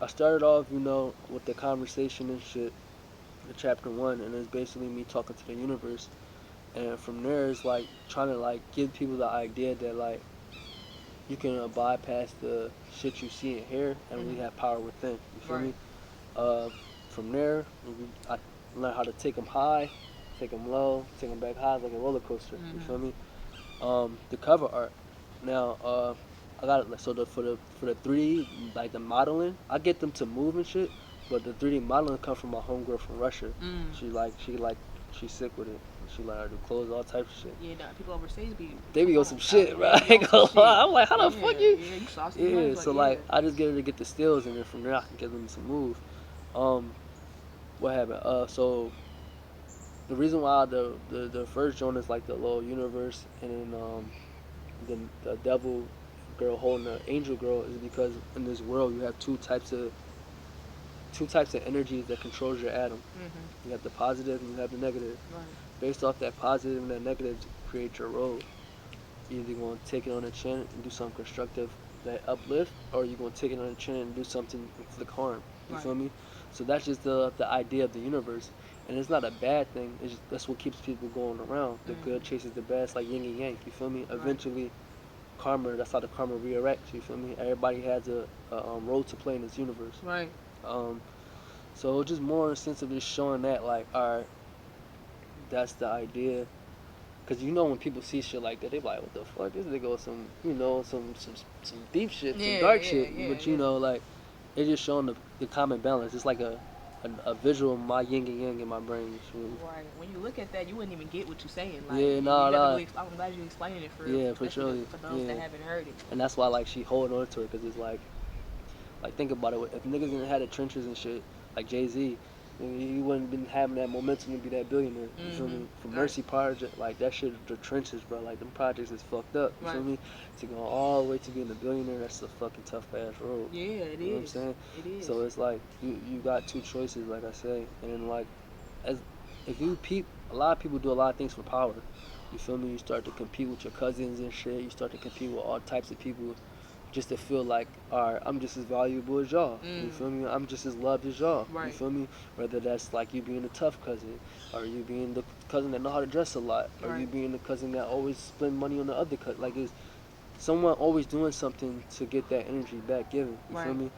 I started off, with the conversation and shit, the chapter 1, and it's basically me talking to the universe. And from there, it's like trying to like give people the idea that like you can bypass the shit you see and hear, and really have power within. You feel me? Uh, from there, I learned how to take them high, take them low, take them back high, like a roller coaster. You feel me? The cover art. Now, I got it. Like, so for the 3D, like the modeling, I get them to move and shit, but the 3D modeling comes from my homegirl from Russia. She's sick with it. She learned how to do clothes, all types of shit. Yeah, people overseas they be on some shit, bro. I ain't gonna lie. I'm like, how the fuck you? Yeah, so like, I just get her to get the stills, and then from there I can get them to move. What happened? So the reason why the first joint is like the little universe, and then the devil girl holding the angel girl is because in this world you have two types of energies that controls your atom. You have the positive and you have the negative. Based off that positive and that negative, create your road. You're either going to take it on the chin and do something constructive that uplift, or you're going to take it on the chin and do something inflict harm. You feel me? So that's just the idea of the universe, and it's not a bad thing. It's just, that's what keeps people going around. The good chases the bad. It's like yin and yang. You feel me? Eventually, karma. That's how the karma reacts. You feel me? Everybody has a role to play in this universe. Right. So just more in a sense of just showing that, like, alright, that's the idea. Because when people see shit like that, they be like, what the fuck? This nigga some, some deep shit, some dark shit. But, like, it's just showing the common balance. It's like a visual of my yin and yang in my brain. Right. When you look at that, you wouldn't even get what you're saying. Like, I'm glad you explained it for sure. For those that haven't heard it. And that's why, like, she holding on to it, because it's like, think about it. If niggas didn't have the trenches and shit, like Jay-Z, he wouldn't been having that momentum to be that billionaire. You feel me? From Mercy Project, like that shit, the trenches, bro. Like them projects is fucked up. You feel me? To go all the way to being a billionaire, that's a fucking tough ass road. Yeah, it is. You know what I'm saying? It is. So it's like you got two choices, like I say, and then like if you peep, a lot of people do a lot of things for power. You feel me? You start to compete with your cousins and shit. You start to compete with all types of people. Just to feel like, alright, I'm just as valuable as y'all. You feel me? I'm just as loved as y'all. You feel me? Whether that's like you being a tough cousin, or you being the cousin that know how to dress a lot, or you being the cousin that always spend money on the other cousin. Like, it's someone always doing something to get that energy back given. You feel me?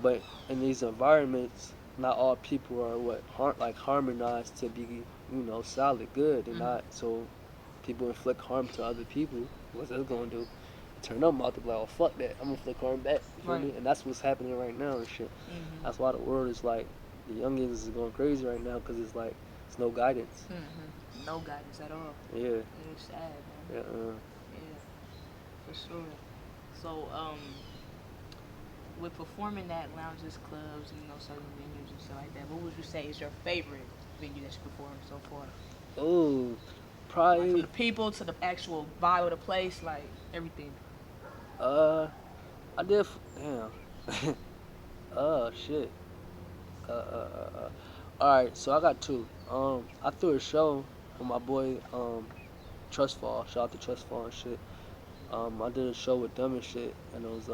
But in these environments, not all people are harmonized to be, solid, good. They're not. So people inflict harm to other people. What's that gonna do? Turn them out to be like, oh fuck that, I'm gonna flick harm back. You feel me? And that's what's happening right now and shit. That's why the world is like, the youngins is going crazy right now, because it's like, it's no guidance. No guidance at all. Yeah. It's sad, man. Yeah. For sure. So, with performing at lounges, clubs, certain venues and stuff like that, what would you say is your favorite venue that you performed so far? Oh, probably. Like, from the people to the actual vibe of the place, like everything. I did. Damn. Shit. Alright, so I got two. I threw a show with my boy, Trust Fall. Shout out to Trust Fall and shit. I did a show with them and shit, and it was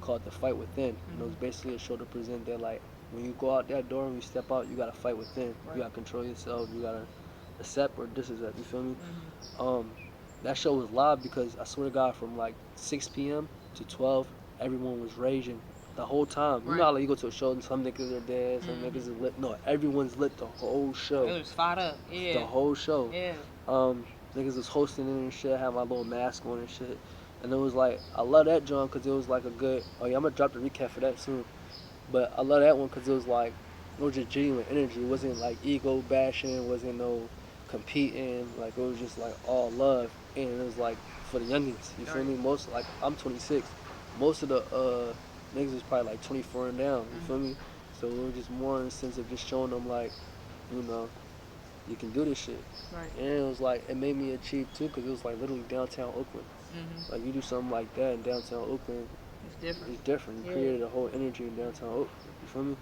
called The Fight Within. And it was basically a show to present that, like, when you go out that door and you step out, you gotta fight within. You gotta control yourself. You gotta accept or disaccept. You feel me? That show was live because I swear to God, from like 6 p.m. to 12, everyone was raging the whole time. You know how like, you go to a show and some niggas are dead, some niggas are lit. No, everyone's lit the whole show. It was fired up. Yeah. The whole show. Yeah. Niggas was hosting it and shit. I had my little mask on and shit. And it was like, I love that joint because it was like a good. Oh yeah, I'm gonna drop the recap for that soon. But I love that one because it was like, it was just genuine energy. It wasn't like ego bashing. It wasn't no competing. Like, it was just like all love. And it was like for the youngins, you feel me? Most, like, I'm 26. Most of the niggas was probably like 24 and down, you feel me? So it was just more in the sense of just showing them like, you can do this shit. And it was like, it made me achieve too, because it was like literally downtown Oakland. Like, you do something like that in downtown Oakland, it's different. You created a whole energy in downtown Oakland, you feel me?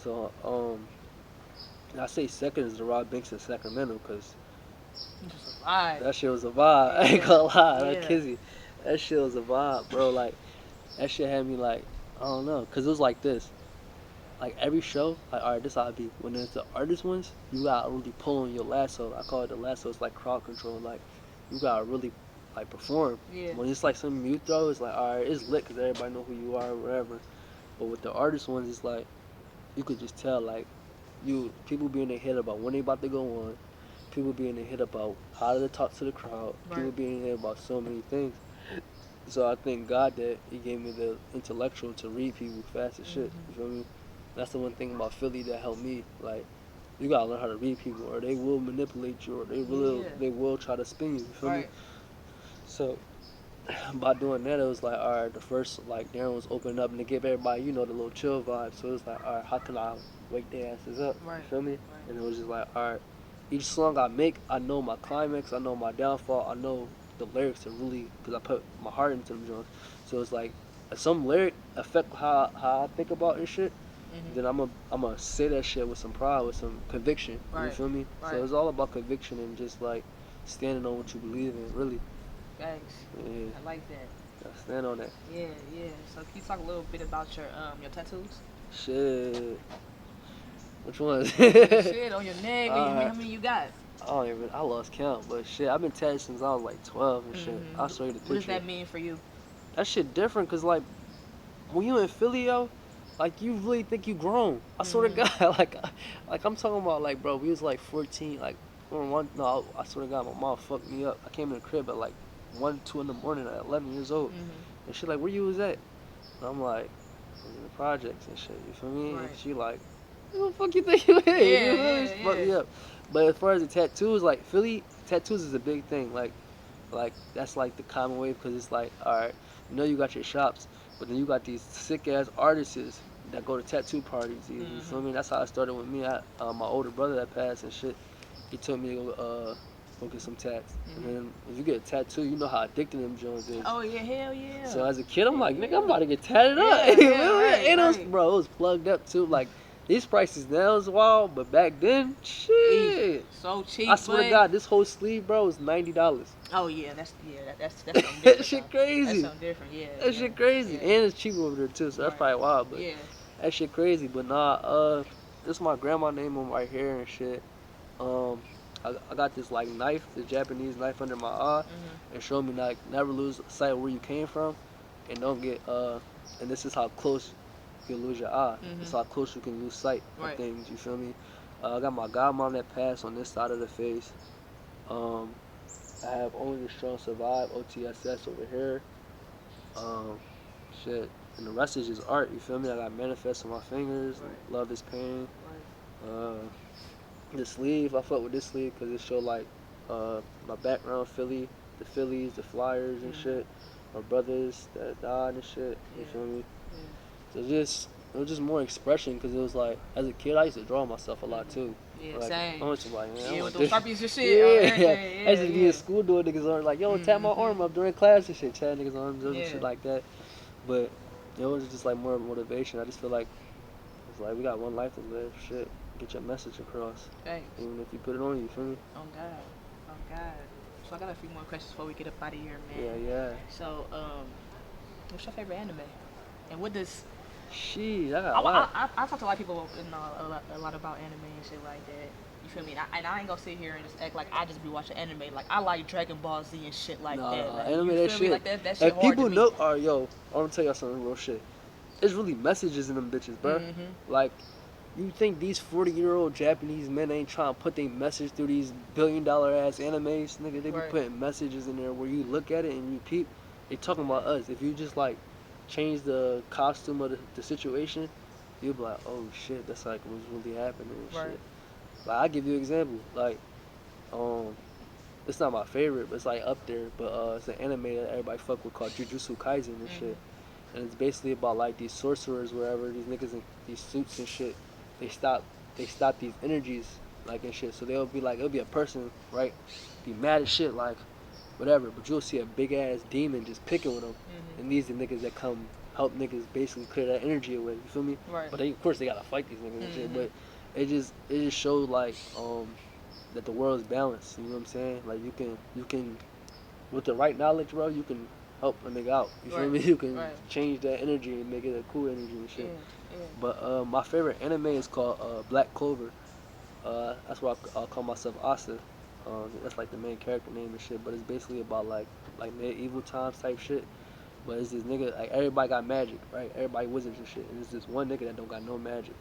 So I say second is the Rob Banks in Sacramento, because that shit was a vibe. I ain't gonna lie, like Kizzy. That shit was a vibe, bro. Like, that shit had me like, I don't know, cause it was like this. Like every show, like alright, this how it be. When there's the artist ones, you gotta really pull on your lasso. I call it the lasso. It's like crowd control. Like you gotta really like perform. Yeah. When it's like something you throw, it's like alright, it's lit because everybody know who you are or whatever. But with the artist ones, it's like you could just tell like people be in their head about when they about to go on. People be in their head about how to talk to the crowd. Right. People be in their head about so many things. So I thank God that He gave me the intellectual to read people fast as shit. You feel me? That's the one thing about Philly that helped me. Like, you gotta learn how to read people, or they will manipulate you, or they will try to spin you. You feel me? So by doing that, it was like, all right, the first like Darren was opening up and to give everybody, the little chill vibe. So it was like, all right, how can I wake their asses up? Right. You feel me? Right. And it was just like, all right, each song I make, I know my climax, I know my downfall, I know the lyrics are really, because I put my heart into them joints. So it's like, if some lyric affect how I think about this shit, then I'm gonna say that shit with some pride, with some conviction. Right. You feel me? Right. So it's all about conviction and just like standing on what you believe in, really. Thanks. Yeah. I like that. Gotta stand on that. Yeah. So can you talk a little bit about your tattoos? Shit. Which ones? Shit on your neck. How many you got? I lost count, but shit, I've been tattooed since I was like 12 and shit. I'll show you the picture. What does that mean for you? That shit different, cause like when you in Philly, yo, like you really think you grown. I swear to God, like I'm talking about like, bro, we was like 14, like I swear to God, my mom fucked me up. I came in the crib at like 1, 2 in the morning at 11 years old, and she like, where you was at? And I'm like, I was in the projects and shit. You feel me? Right. And she like, who the fuck you think you is? Fuck me up. But as far as the tattoos, like Philly, tattoos is a big thing. Like that's like the common way, because it's like, all right, you got your shops, but then you got these sick ass artists that go to tattoo parties. You feel me? That's how it started with me. My older brother that passed and shit, he took me to go get some tats. And then if you get a tattoo, you know how addicting them joints is. Oh yeah, hell yeah. So as a kid, I'm like, nigga, I'm about to get tatted up. Bro, it was plugged up too. Like, these prices now is wild, but back then, shit. So cheap. I swear to God, this whole sleeve, bro, was $90. Oh yeah, that's something different. That shit crazy. That's something different, yeah. That shit crazy. Yeah. And it's cheap over there too, so that's probably wild, but that shit crazy. But nah, this is my grandma name on right here and shit. I got this like knife, this Japanese knife under my eye, and showed me like never lose sight of where you came from, and don't get and this is how close you can lose your eye. This is how close you can lose sight of things. You feel me? I got my godmom that passed on this side of the face. I have Only the Strong Survive, OTSS over here. Shit, and the rest is just art. You feel me? I got Manifest on my fingers. Love is Pain. The sleeve, I fuck with this sleeve because it show like my background, Philly, the Phillies, the Flyers and shit, my brothers that died and shit. You feel me? So it was just more expression, because it was like, as a kid, I used to draw myself a lot too. Yeah, like, same. I was like, man, with those Sharpies and shit. I used to be in school doing niggas' arm, like, yo, tap my arm up during class and shit, chat niggas' arms up and shit like that. But it was just like more motivation. I just feel like it's like we got one life to live. Shit, get your message across. Thanks. Even if you put it on you feel me? Oh God. So I got a few more questions before we get up out of here, man. Yeah. So, what's your favorite anime? And what does... Sheesh, I got a lot. I talk to a lot of people a lot about anime and shit like that. You feel me? And I ain't gonna sit here and just act like I just be watching anime. Like, I like Dragon Ball Z and shit like that. Like, anime, you that feel shit. Me? Like, that shit if hard people to know, me. yo, I'm gonna tell y'all something real shit. There's really messages in them bitches, bro. Like, you think these 40-year-old Japanese men ain't trying to put their message through these billion-dollar ass animes? Nigga, they be putting messages in there where you look at it and you peep. They talking about us. If you just like change the costume of the situation, you'll be like, oh shit, that's like what's really happening and shit. Like, I'll give you an example. Like, it's not my favorite, but it's like up there. But it's an anime that everybody fuck with called Jujutsu Kaisen and shit. And it's basically about like these sorcerers, wherever these niggas in these suits and shit, they stop these energies, like, and shit. So it'll be a person, right, be mad as shit, like, whatever, but you'll see a big ass demon just picking with them, and these are niggas that come help niggas basically clear that energy away. You feel me? Right. But of course they gotta fight these niggas and shit. But it just showed like that the world is balanced. You know what I'm saying? Like you can with the right knowledge, bro, you can help a nigga out. You feel me? You can change that energy and make it a cool energy and shit. But my favorite anime is called Black Clover. That's why I'll call myself Asa. That's like the main character name and shit. But it's basically about like medieval times type shit. But it's this nigga, like everybody got magic, right? Everybody wizards and shit. And there's this one nigga that don't got no magic.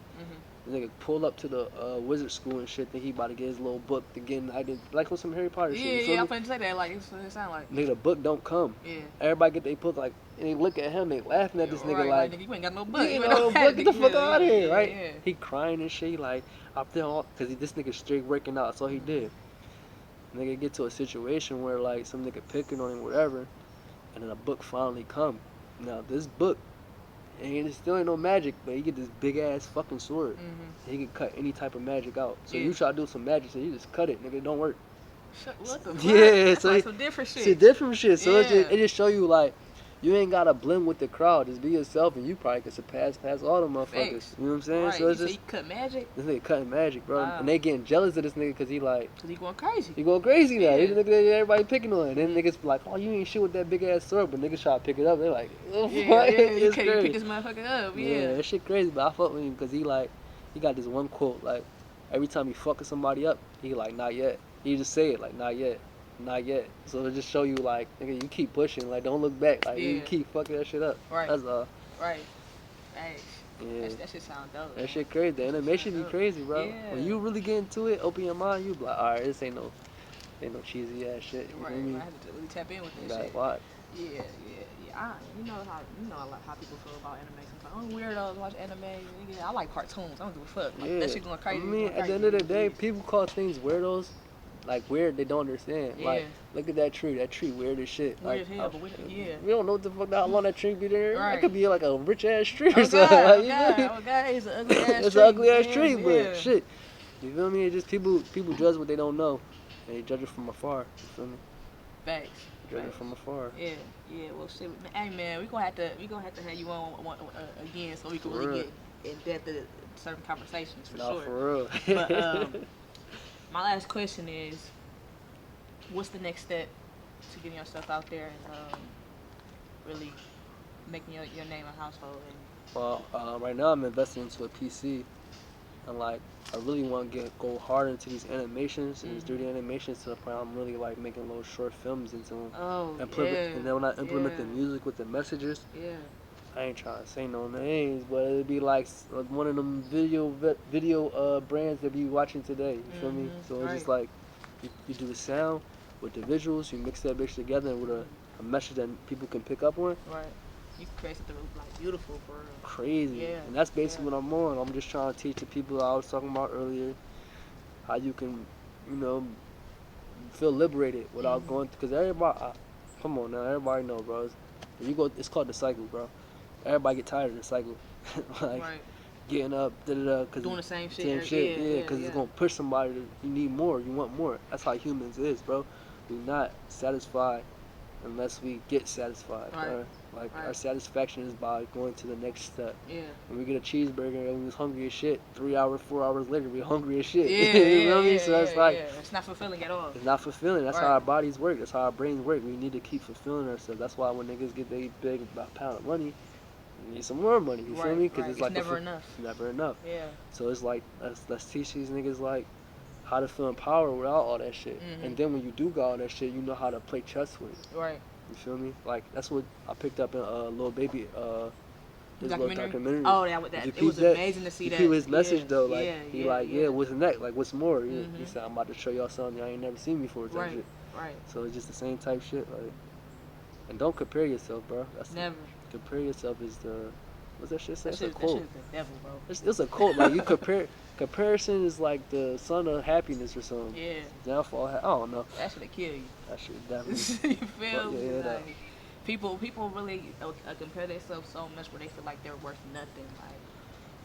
The nigga pull up to the wizard school and shit, think he about to get his little book to get in, like with some Harry Potter shit. Yeah, I'm finna say that, like, it sound like. Nigga, the book don't come. Yeah. Everybody get their book, like, and they look at him, they laughing at this nigga, like, nigga, you ain't got no book. You ain't got no book, get the fuck out of here, right? Yeah. He crying and shit, like, I feel, because this nigga straight working out, that's all he did. Nigga get to a situation where, like, some nigga picking on him, whatever, and then a book finally come. Now, this book, and it still ain't no magic, but he get this big ass fucking sword. He can cut any type of magic out. So you try to do some magic, so you just cut it, nigga. It don't work. What the fuck? Yeah, that's so like some different shit. It's different shit. So it just show you like you ain't gotta blend with the crowd. Just be yourself, and you probably can surpass all them motherfuckers. Thanks. You know what I'm saying? Right. So it's you just cut magic. This nigga cutting magic, bro, Wow. and they getting jealous of this nigga because he like. Cause he going crazy. He going crazy now. He the nigga that everybody picking on. And then niggas like, oh, you ain't shit with that big ass sword, but niggas try to pick it up. They're like, oh, you it's can't crazy. pick this motherfucker up. Yeah, that shit crazy. But I fuck with him because he got this one quote like, every time he fucking somebody up, he like, not yet. He just say it like, not yet. Not yet. So it just show you like, nigga, you keep pushing, like don't look back, like you keep fucking that shit up. Right. That's all. Right. Hey. Yeah. That shit sound dope. That shit crazy. The animation be crazy, bro. Yeah. When you really get into it, open your mind, you be like, alright, this ain't no cheesy ass shit. You right. know what I mean? I have to really tap in with you this gotta shit. watch. Yeah. You know how people feel about anime sometimes. Oh, weirdos watch anime. Nigga, I like cartoons. I don't give a fuck. Like, that shit going crazy. I mean, at the end of the day, people call things weirdos. Like weird, they don't understand. Yeah. Like, look at that tree. That tree weird as shit. Weird like, as hell, but we don't know what the fuck how long that tree be there. Right. It could be like a rich ass tree or oh something. God, Like, oh God, it's an ugly ass tree. It's an ugly ass tree, but shit. You feel me? It's just people judge what they don't know, and they judge it from afar. You feel me? Facts. Judge it from afar. Yeah. Well, shit. Hey man, we gonna have to have you on again so we can really get in depth to certain conversations for sure. For real. But my last question is, what's the next step to getting yourself out there and really making your name a household? Well, right now I'm investing into a PC, and like I really want to go hard into these animations and these 3D animations to the point I'm really like making little short films into them. Oh, and then when I implement the music with the messages, I ain't trying to say no names, but it'd be like one of them video brands that be watching today. You feel me? So it's just like you do the sound with the visuals, you mix that bitch together with a message that people can pick up on. Right. You can create something like beautiful for real. Crazy. Yeah. And that's basically what I'm on. I'm just trying to teach the people I was talking about earlier how you can, feel liberated without going, because everybody, come on now, everybody know, bro. It's called the cycle, bro. Everybody get tired of the cycle. Getting up, cause doing the same shit. Yeah, because it's gonna push somebody. You need more. You want more. That's how humans is, bro. We're not satisfied unless we get satisfied, bro. Like our satisfaction is by going to the next step. Yeah. When we get a cheeseburger and we was hungry as shit, 3 hours, 4 hours later, we hungry as shit. Yeah, you know what I mean? So that's like it's not fulfilling at all. It's not fulfilling. That's how our bodies work. That's how our brains work. We need to keep fulfilling ourselves. That's why when niggas get they big about a pound of money, you need some more money. You feel me? Because it's like never enough. Never enough. Yeah. So it's like let's teach these niggas like how to feel empowered without all that shit. And then when you do got all that shit, you know how to play chess with it. Right. You feel me? Like that's what I picked up in Lil Baby his documentary. Oh, it was amazing to see that. He his message though, like he what's next? Like what's more? He said I'm about to show y'all something y'all ain't never seen before. Type shit. Right. So it's just the same type shit, like. And don't compare yourself, bro. Never. Compare yourself is the what's that shit say? It's a quote. That shit is the devil, bro. It's a quote. Like you compare. Comparison is like the son of happiness or something. Yeah. Downfall. I don't know. That should kill you. That shit definitely. You feel me? Like, people really compare themselves so much where they feel like they're worth nothing. Like,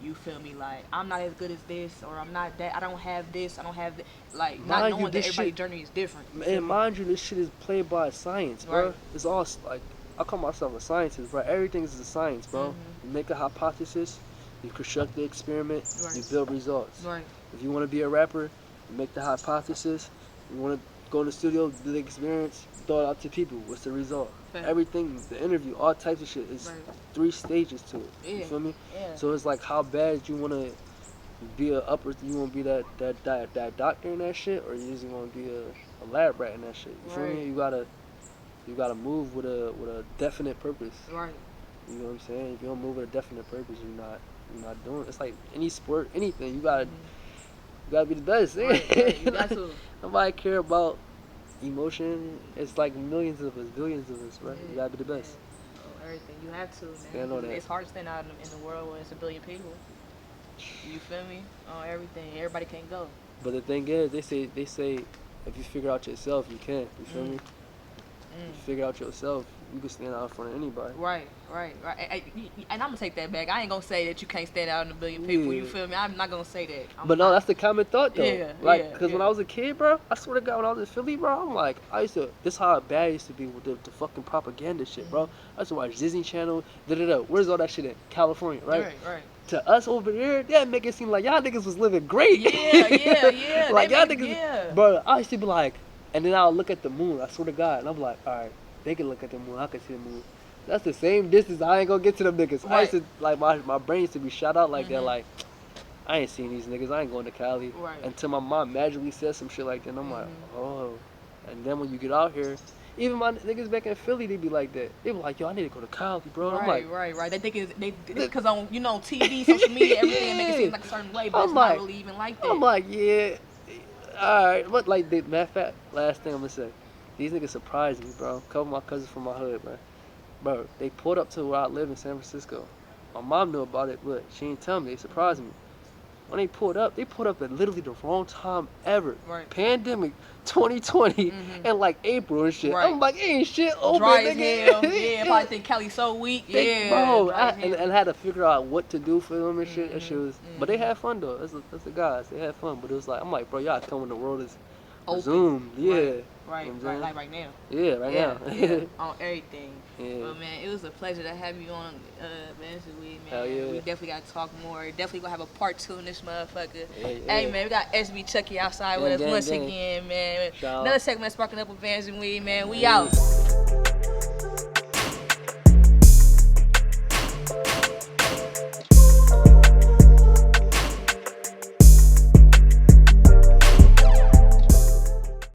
you feel me? Like, I'm not as good as this, or I'm not that. I don't have this. I don't have that. Like, not knowing that everybody's journey is different. And mind you, this shit is played by science, bro. Right. It's all like I call myself a scientist, bro. Everything is a science, bro. You make a hypothesis. You construct the experiment, you build results. Right. If you want to be a rapper, you make the hypothesis, you want to go in the studio, do the experience, throw it out to people. What's the result? Fair. Everything, the interview, all types of shit. It's 3 stages to it. Yeah. You feel me? Yeah. So it's like how bad you want to be you want to be that doctor in that shit, or you just want to be a lab rat in that shit. You feel me? You gotta move with a definite purpose. Right. You know what I'm saying? If you don't move with a definite purpose, you're not doing it. It's like any sport, anything. You gotta be the best. Right. You got to. Nobody care about emotion. It's like millions of us, billions of us, right? Yeah. You gotta be the best. Yeah. Oh, everything. You have to, man. Stand on that. It's hard to stand out in the world when it's a billion people. You feel me? On everything. Everybody can't go. But the thing is, they say if you figure out yourself, you can. You feel me? If you figure out yourself, you can stand out in front of anybody. Right. And I'm gonna take that back. I ain't gonna say that you can't stand out in a billion people. You feel me? I'm not gonna say that. But no, that's the common thought though. Yeah. Like, cause when I was a kid, bro, I swear to God, when I was in Philly, bro, I'm like, this is how bad I used to be with the fucking propaganda shit, bro. I used to watch Disney Channel, Where's all that shit in? California, right? Right. To us over here, that make it seem like y'all niggas was living great. Yeah. Like y'all niggas, bro. I used to be like, and then I'll look at the moon. I swear to God, and I'm like, all right, they can look at the moon. I can see the moon. That's the same distance. I ain't gonna get to them niggas. Right. I used to like my brain used to be shot out like that. Like, I ain't seen these niggas. I ain't going to Cali. Right. Until my mom magically said some shit like that. And I'm like, oh. And then when you get out here, even my niggas back in Philly, they be like that. They be like, yo, I need to go to Cali, bro. I'm like, right. They think it's because on TV, social media, everything make it seem like a certain way, but it's not really even like that. I'm like, yeah, all right. But like, matter of fact, last thing I'm gonna say, these niggas surprised me, bro. A couple of my cousins from my hood, man. Bro, they pulled up to where I live in San Francisco. My mom knew about it, but she didn't tell me. They surprised me. When they pulled up at literally the wrong time ever. Right. Pandemic 2020 and like April and shit. Right. I'm like, ain't shit open, Dry as nigga. hell. Yeah, probably think Cali's so weak. Bro, and had to figure out what to do for them and shit. That shit was, but they had fun though. That's the guys. They had fun, but it was like, I'm like, bro, y'all come when the world is resumed. Yeah. Right, you know like right now. Yeah, right now. On everything. Yeah. But man, it was a pleasure to have you on VANSNWEED, man. Hell yeah. We definitely got to talk more. Definitely gonna have a part 2 in this motherfucker. Hey, man, we got SVCHXCKY outside with us once again, man. Shout Another segment sparking up with VANSNWEED, man. We out.